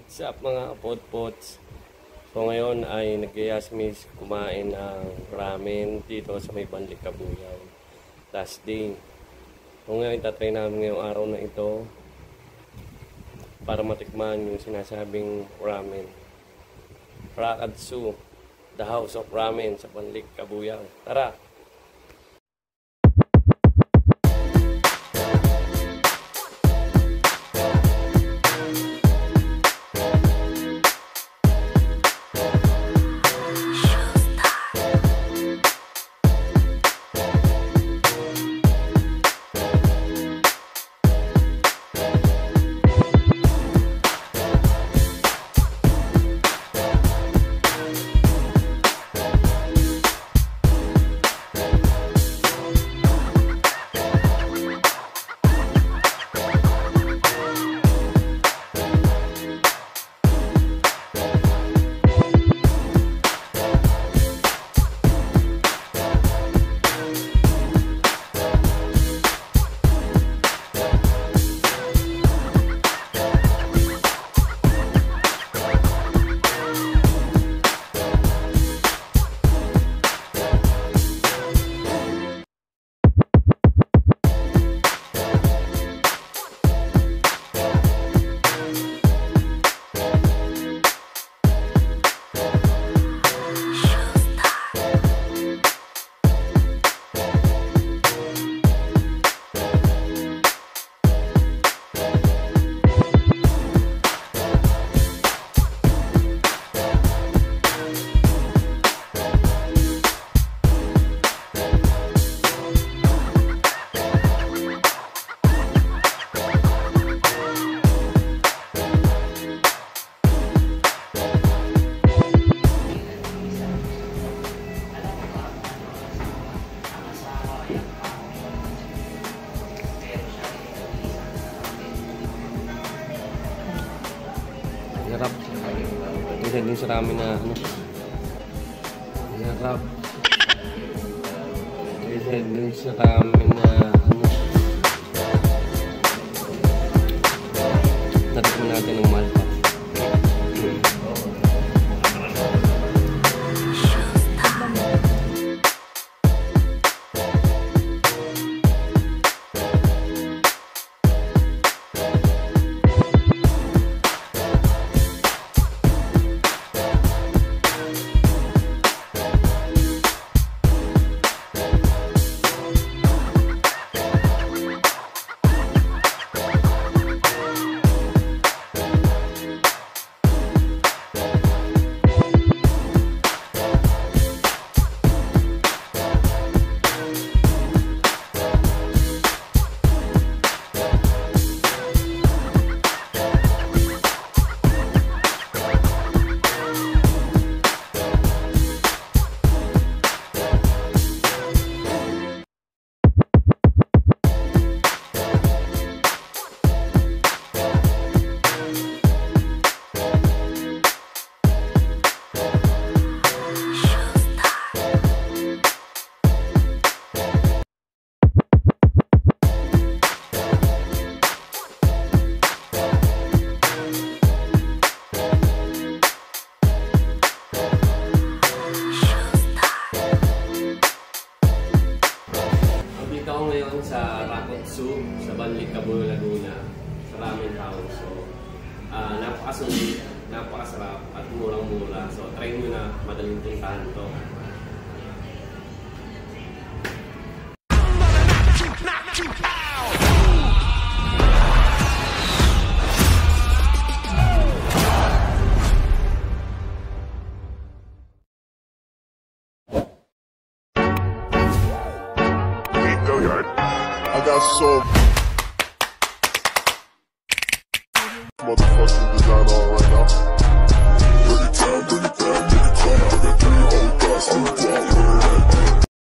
What's up mga kapotpots? So ngayon ay nag-iaya si Miss kumain ng ramen dito sa may Banlik Kabuyaw. Last day. So ngayon tatry namin ngayong araw na ito para matikman yung sinasabing ramen. Rakatsu, the house of ramen sa Banlik Kabuyaw. Tara! Harap. Isa din sa ramen na ano. Harap. Isa din sa ramen na ano. Natikman natin ng malpa. Sa Rakatsu, sa Banlik Kabuyaw, Laguna, sa Ramen House. So, napakasulit, napakasarap at murang-mura. So, try nyo na, madaling puntahan to. I got so motherfucking design on right now.